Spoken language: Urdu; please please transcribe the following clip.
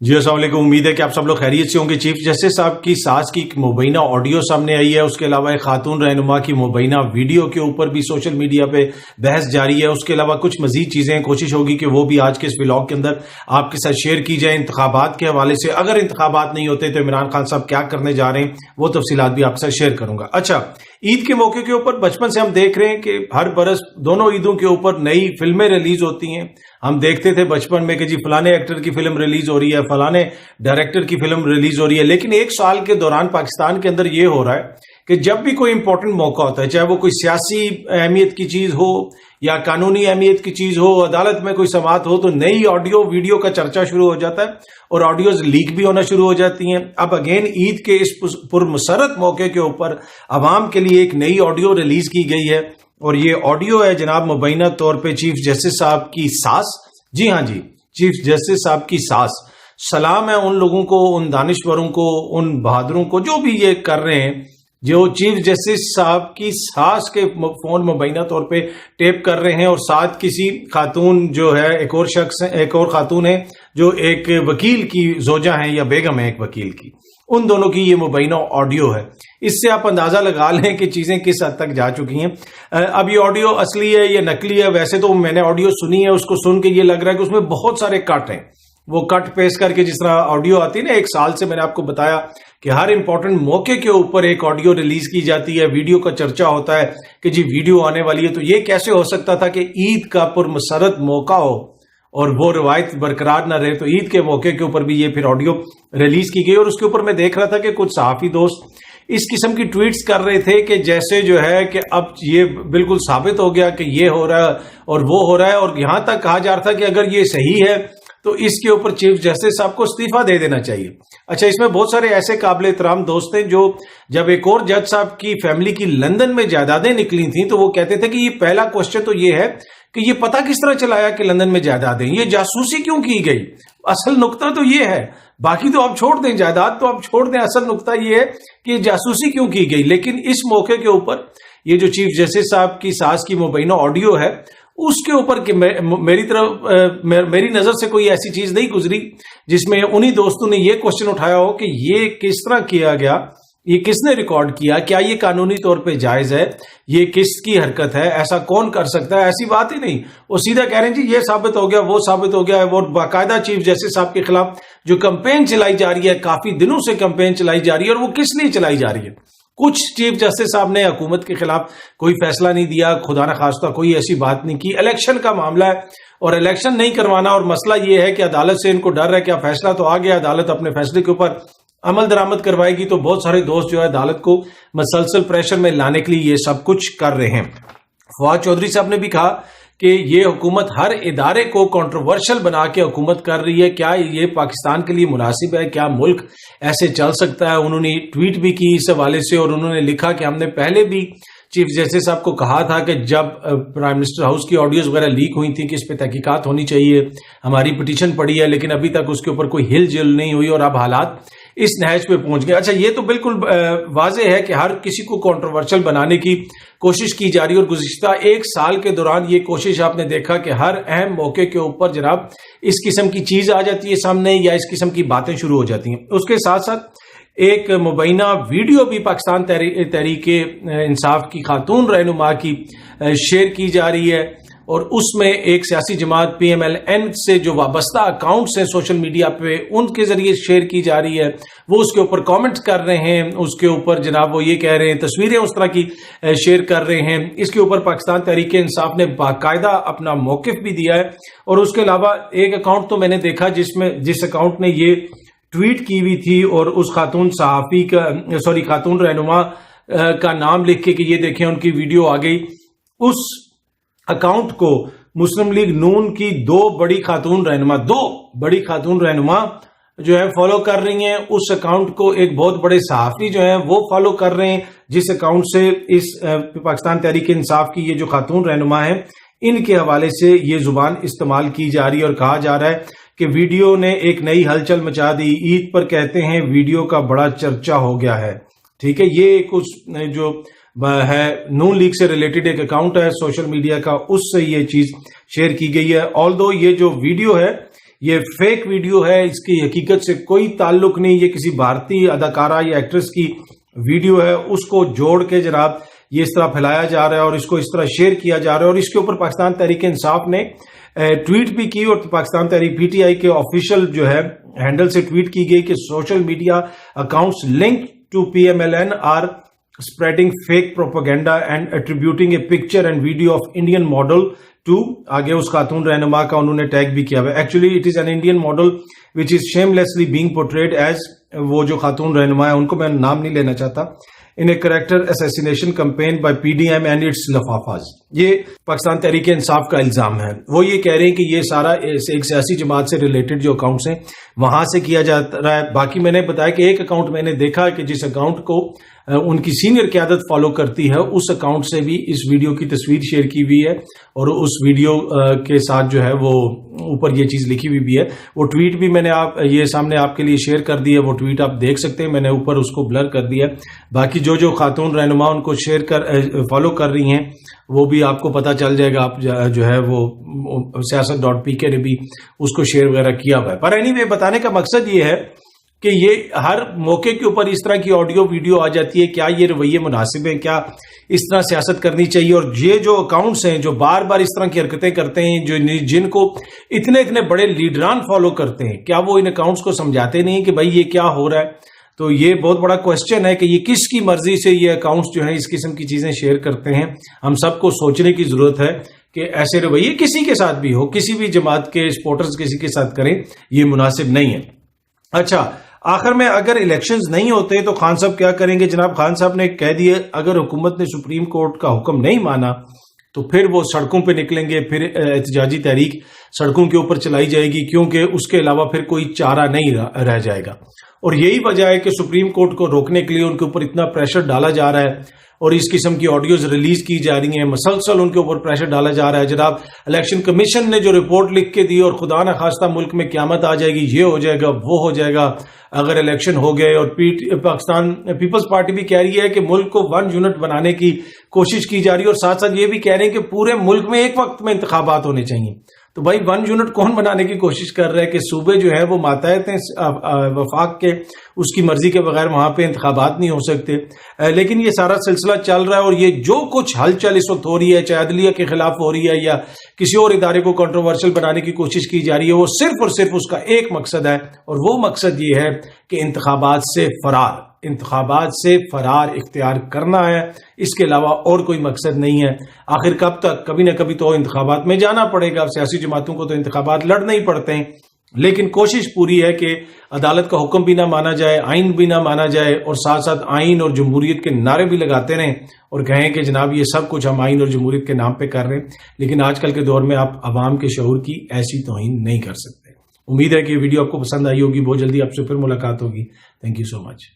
جی السلام علیکم، امید ہے کہ آپ سب لوگ خیریت سے ہوں گے۔ چیف جسٹس صاحب کی ساس کی ایک مبینہ آڈیو سامنے آئی ہے، اس کے علاوہ ایک خاتون رہنما کی مبینہ ویڈیو کے اوپر بھی سوشل میڈیا پہ بحث جاری ہے۔ اس کے علاوہ کچھ مزید چیزیں کوشش ہوگی کہ وہ بھی آج کے اس ولاگ کے اندر آپ کے ساتھ شیئر کی جائیں۔ انتخابات کے حوالے سے اگر انتخابات نہیں ہوتے تو عمران خان صاحب کیا کرنے جا رہے ہیں وہ تفصیلات بھی آپ کے ساتھ شیئر کروں گا۔ اچھا، عید کے موقع کے اوپر بچپن سے ہم دیکھ رہے ہیں کہ ہر برس دونوں عیدوں کے اوپر نئی فلمیں ریلیز ہوتی ہیں۔ ہم دیکھتے تھے بچپن میں کہ جی فلانے ایکٹر کی فلم ریلیز ہو رہی ہے، فلانے ڈائریکٹر کی فلم ریلیز ہو رہی ہے، لیکن ایک سال کے دوران پاکستان کے اندر یہ ہو رہا ہے کہ جب بھی کوئی امپورٹنٹ موقع ہوتا ہے، چاہے وہ کوئی سیاسی اہمیت کی چیز ہو یا قانونی اہمیت کی چیز ہو، عدالت میں کوئی سماعت ہو، تو نئی آڈیو ویڈیو کا چرچا شروع ہو جاتا ہے اور آڈیوز لیک بھی ہونا شروع ہو جاتی ہیں۔ اب اگین عید کے اس پرمسرت موقع کے اوپر عوام کے لیے ایک نئی آڈیو ریلیز کی گئی ہے، اور یہ آڈیو ہے جناب مبینہ طور پہ چیف جسٹس صاحب کی ساس، جی ہاں جی، چیف جسٹس صاحب کی ساس۔ سلام ہے ان لوگوں کو، ان دانشوروں کو، ان بہادروں کو جو بھی یہ کر رہے ہیں، جو چیف جسٹس صاحب کی ساس کے فون مبینہ طور پہ ٹیپ کر رہے ہیں، اور ساتھ کسی خاتون جو ہے، ایک اور خاتون ہے جو ایک وکیل کی زوجہ ہیں یا بیگم ہے ایک وکیل کی، ان دونوں کی یہ مبینہ آڈیو ہے۔ اس سے آپ اندازہ لگا لیں کہ چیزیں کس حد تک جا چکی ہیں۔ اب یہ آڈیو اصلی ہے یا نقلی ہے؟ ویسے تو میں نے آڈیو سنی ہے، اس کو سن کے یہ لگ رہا ہے کہ اس میں بہت سارے کٹ ہیں، وہ کٹ پیسٹ کر کے جس طرح آڈیو آتی ہے نا، ایک سال سے میں نے آپ کو بتایا کہ ہر امپورٹنٹ موقع کے اوپر ایک آڈیو ریلیز کی جاتی ہے، ویڈیو کا چرچا ہوتا ہے کہ جی ویڈیو آنے والی ہے۔ تو یہ کیسے ہو سکتا تھا کہ عید کا پرمسرت موقع ہو اور وہ روایت برقرار نہ رہے؟ تو عید کے موقع کے اوپر بھی یہ پھر آڈیو ریلیز کی گئی، اور اس کے اوپر میں دیکھ رہا تھا کہ کچھ صحافی دوست اس قسم کی ٹویٹس کر رہے تھے کہ جیسے جو ہے کہ اب یہ بالکل ثابت ہو گیا کہ یہ ہو رہا ہے اور وہ ہو رہا ہے، اور یہاں تک کہا جا رہا تھا کہ اگر یہ صحیح ہے تو اس کے اوپر چیف جسٹس صاحب کو استعفیٰ دے دینا چاہیے۔ اچھا، اس میں بہت سارے ایسے قابل احترام دوست ہیں جو جب ایک اور جج صاحب کی فیملی کی لندن میں جائیدادیں نکلی تھیں تو وہ کہتے تھے کہ یہ پہلا کوشچن تو یہ ہے کہ یہ پتہ کس طرح چلایا کہ لندن میں جائیدادیں، یہ جاسوسی کیوں کی گئی؟ اصل نقطہ تو یہ ہے، باقی تو آپ چھوڑ دیں، جائیداد تو آپ چھوڑ دیں، اصل نقطہ یہ ہے کہ یہ جاسوسی کیوں کی گئی۔ لیکن اس موقع کے اوپر یہ جو چیف جسٹس صاحب کی ساس کی مبینہ آڈیو ہے، اس کے اوپر کہ میری نظر سے کوئی ایسی چیز نہیں گزری جس میں انہی دوستوں نے یہ کوشچن اٹھایا ہو کہ یہ کس طرح کیا گیا، یہ کس نے ریکارڈ کیا، کیا یہ قانونی طور پہ جائز ہے، یہ کس کی حرکت ہے، ایسا کون کر سکتا ہے؟ ایسی بات ہی نہیں، وہ سیدھا کہہ رہے ہیں جی یہ ثابت ہو گیا، وہ ثابت ہو گیا ہے۔ وہ باقاعدہ چیف جسٹس صاحب کے خلاف جو کمپین چلائی جا رہی ہے، کافی دنوں سے کمپین چلائی جا رہی ہے، اور وہ کس لیے چلائی جا رہی ہے؟ کچھ چیف جسٹس صاحب نے حکومت کے خلاف کوئی فیصلہ نہیں دیا، خدا نخواستہ کوئی ایسی بات نہیں کی، الیکشن کا معاملہ ہے اور الیکشن نہیں کروانا، اور مسئلہ یہ ہے کہ عدالت سے ان کو ڈر ہے کہ فیصلہ تو آ گیا، عدالت اپنے فیصلے کے اوپر عمل درآمد کروائے گی، تو بہت سارے دوست جو ہے عدالت کو مسلسل پریشر میں لانے کے لیے یہ سب کچھ کر رہے ہیں۔ فواد چودھری صاحب نے بھی کہا کہ یہ حکومت ہر ادارے کو کنٹروورشل بنا کے حکومت کر رہی ہے، کیا یہ پاکستان کے لیے مناسب ہے؟ کیا ملک ایسے چل سکتا ہے؟ انہوں نے ٹویٹ بھی کی اس حوالے سے، اور انہوں نے لکھا کہ ہم نے پہلے بھی چیف جسٹس صاحب کو کہا تھا کہ جب پرائم منسٹر ہاؤس کی آڈیوز وغیرہ لیک ہوئی تھیں کہ اس پہ تحقیقات ہونی چاہیے، ہماری پٹیشن پڑی ہے، لیکن ابھی تک اس کے اوپر کوئی ہل جل نہیں ہوئی، اور اب حالات اس نہج پہ پہنچ گئے۔ اچھا، یہ تو بالکل واضح ہے کہ ہر کسی کو کنٹروورشل بنانے کی کوشش کی جا رہی ہے، اور گزشتہ ایک سال کے دوران یہ کوشش آپ نے دیکھا کہ ہر اہم موقع کے اوپر جناب اس قسم کی چیز آ جاتی ہے سامنے، یا اس قسم کی باتیں شروع ہو جاتی ہیں۔ اس کے ساتھ ساتھ ایک مبینہ ویڈیو بھی پاکستان تحریک انصاف کی خاتون رہنما کی شیئر کی جا رہی ہے، اور اس میں ایک سیاسی جماعت پی ایم ایل این سے جو وابستہ اکاؤنٹس ہیں سوشل میڈیا پہ، ان کے ذریعے شیئر کی جا رہی ہے، وہ اس کے اوپر کامنٹ کر رہے ہیں، اس کے اوپر جناب وہ یہ کہہ رہے ہیں، تصویریں اس طرح کی شیئر کر رہے ہیں۔ اس کے اوپر پاکستان تحریک انصاف نے باقاعدہ اپنا موقف بھی دیا ہے، اور اس کے علاوہ ایک اکاؤنٹ تو میں نے دیکھا جس اکاؤنٹ نے یہ ٹویٹ کی ہوئی تھی اور اس خاتون خاتون رہنما کا نام لکھ کے کہ یہ دیکھیں ان کی ویڈیو آ گئی، اس اکاؤنٹ کو مسلم لیگ نون کی دو بڑی خاتون رہنما جو ہے فالو کر رہی ہیں۔ اس اکاؤنٹ کو ایک بہت بڑے صحافی جو ہیں وہ فالو کر رہے ہیں، جس اکاؤنٹ سے اس پاکستان تحریک انصاف کی یہ جو خاتون رہنما ہیں ان کے حوالے سے یہ زبان استعمال کی جا رہی ہے، اور کہا جا رہا ہے کہ ویڈیو نے ایک نئی ہلچل مچا دی، عید پر کہتے ہیں ویڈیو کا بڑا چرچا ہو گیا ہے۔ ٹھیک ہے، یہ کچھ جو ہے نون لیگ سے ریلیٹڈ ایک اکاؤنٹ ہے سوشل میڈیا کا، اس سے یہ چیز شیئر کی گئی ہے۔ آلدو یہ جو ویڈیو ہے یہ فیک ویڈیو ہے، اس کی حقیقت سے کوئی تعلق نہیں، یہ کسی بھارتی اداکارہ یا ایکٹریس کی ویڈیو ہے، اس کو جوڑ کے جناب یہ اس طرح پھیلایا جا رہا ہے اور اس کو اس طرح شیئر کیا جا رہا ہے، اور اس کے اوپر پاکستان تحریک انصاف نے ٹویٹ بھی کی، اور پاکستان تحریک پی ٹی آئی کے آفیشیل جو ہے ہینڈل سے ٹویٹ کی گئی کہ social media accounts link to P M L N are spreading fake propaganda and attributing a picture and video of Indian model to آگے اس خاتون رہنما کا انہوں نے ٹیگ بھی کیا ہوا ہے. Actually it is an Indian model which is shamelessly being portrayed as وہ جو خاتون رہنما ہے ان کو میں نام نہیں لینا چاہتا in a character assassination campaign by PDM and its لفافاز. یہ پاکستان تحریک انصاف کا الزام ہے. وہ یہ کہہ رہے ہیں کہ یہ سارا ایک سیاسی جماعت سے ریلیٹڈ جو اکاؤنٹس ہیں وہاں سے کیا جا رہا ہے. باقی میں نے بتایا کہ ایک اکاؤنٹ میں نے دیکھا کہ جس اکاؤنٹ کو ان کی سینئر قیادت فالو کرتی ہے اس اکاؤنٹ سے بھی اس ویڈیو کی تصویر شیئر کی ہوئی ہے اور اس ویڈیو کے ساتھ جو ہے وہ اوپر یہ چیز لکھی ہوئی بھی ہے. وہ ٹویٹ بھی میں نے یہ سامنے آپ کے لیے شیئر کر دی ہے. وہ ٹویٹ آپ دیکھ سکتے ہیں، میں نے اوپر اس کو بلر کر دیا. باقی جو خاتون رہنما ان کو شیئر فالو کر رہی ہیں وہ بھی آپ کو پتا چل جائے گا. آپ جو ہے وہ siasat.pk نے بھی اس کو شیئر وغیرہ کیا ہوا ہے. پر اینی وے بتانے کا مقصد یہ ہے کہ یہ ہر موقع کے اوپر اس طرح کی آڈیو ویڈیو آ جاتی ہے. کیا یہ رویے مناسب ہیں؟ کیا اس طرح سیاست کرنی چاہیے؟ اور یہ جو اکاؤنٹس ہیں جو بار بار اس طرح کی حرکتیں کرتے ہیں، جن کو اتنے بڑے لیڈران فالو کرتے ہیں، کیا وہ ان اکاؤنٹس کو سمجھاتے نہیں کہ بھائی یہ کیا ہو رہا ہے؟ تو یہ بہت بڑا کوسچن ہے کہ یہ کس کی مرضی سے یہ اکاؤنٹس جو ہیں اس قسم کی چیزیں شیئر کرتے ہیں. ہم سب کو سوچنے کی ضرورت ہے کہ ایسے رویے کسی کے ساتھ بھی ہو، کسی بھی جماعت کے سپورٹرز کسی کے ساتھ کریں، یہ مناسب نہیں ہے. اچھا، آخر میں اگر الیکشنز نہیں ہوتے تو خان صاحب کیا کریں گے؟ جناب خان صاحب نے کہہ دیا اگر حکومت نے سپریم کورٹ کا حکم نہیں مانا تو پھر وہ سڑکوں پہ نکلیں گے، پھر احتجاجی تحریک سڑکوں کے اوپر چلائی جائے گی، کیونکہ اس کے علاوہ پھر کوئی چارہ نہیں رہ جائے گا. اور یہی وجہ ہے کہ سپریم کورٹ کو روکنے کے لیے ان کے اوپر اتنا پریشر ڈالا جا رہا ہے اور اس قسم کی آڈیوز ریلیز کی جا رہی ہیں، مسلسل ان کے اوپر پریشر ڈالا جا رہا ہے. جناب الیکشن کمیشن نے جو رپورٹ لکھ کے دی اور خدا نخواستہ ملک میں قیامت آ جائے گی، یہ ہو جائے گا، وہ ہو جائے گا اگر الیکشن ہو گئے. اور پاکستان پیپلز پارٹی بھی کہہ رہی ہے کہ ملک کو 1 یونٹ بنانے کی کوشش کی جا رہی ہے، اور ساتھ ساتھ یہ بھی کہہ رہے ہیں کہ پورے ملک میں ایک وقت میں انتخابات ہونے چاہیے. تو بھائی 1 یونٹ کون بنانے کی کوشش کر رہا ہے کہ صوبے جو ہیں وہ ماتحت ہیں وفاق کے، اس کی مرضی کے بغیر وہاں پہ انتخابات نہیں ہو سکتے. لیکن یہ سارا سلسلہ چل رہا ہے اور یہ جو کچھ ہلچل اس وقت ہو رہی ہے، چاہے عدلیہ کے خلاف ہو رہی ہے یا کسی اور ادارے کو کنٹروورشل بنانے کی کوشش کی جا رہی ہے، وہ صرف اور صرف اس کا ایک مقصد ہے، اور وہ مقصد یہ ہے کہ انتخابات سے فرار اختیار کرنا ہے. اس کے علاوہ اور کوئی مقصد نہیں ہے. آخر کب تک؟ کبھی نہ کبھی تو انتخابات میں جانا پڑے گا. سیاسی جماعتوں کو تو انتخابات لڑنے ہی پڑتے ہیں، لیکن کوشش پوری ہے کہ عدالت کا حکم بھی نہ مانا جائے، آئین بھی نہ مانا جائے، اور ساتھ ساتھ آئین اور جمہوریت کے نعرے بھی لگاتے رہیں اور کہیں کہ جناب یہ سب کچھ ہم آئین اور جمہوریت کے نام پہ کر رہے ہیں. لیکن آج کل کے دور میں آپ عوام کے شعور کی ایسی توہین نہیں کر سکتے. امید ہے کہ یہ ویڈیو آپ کو پسند آئی ہوگی. بہت جلدی آپ سے پھر ملاقات ہوگی. Thank you so much.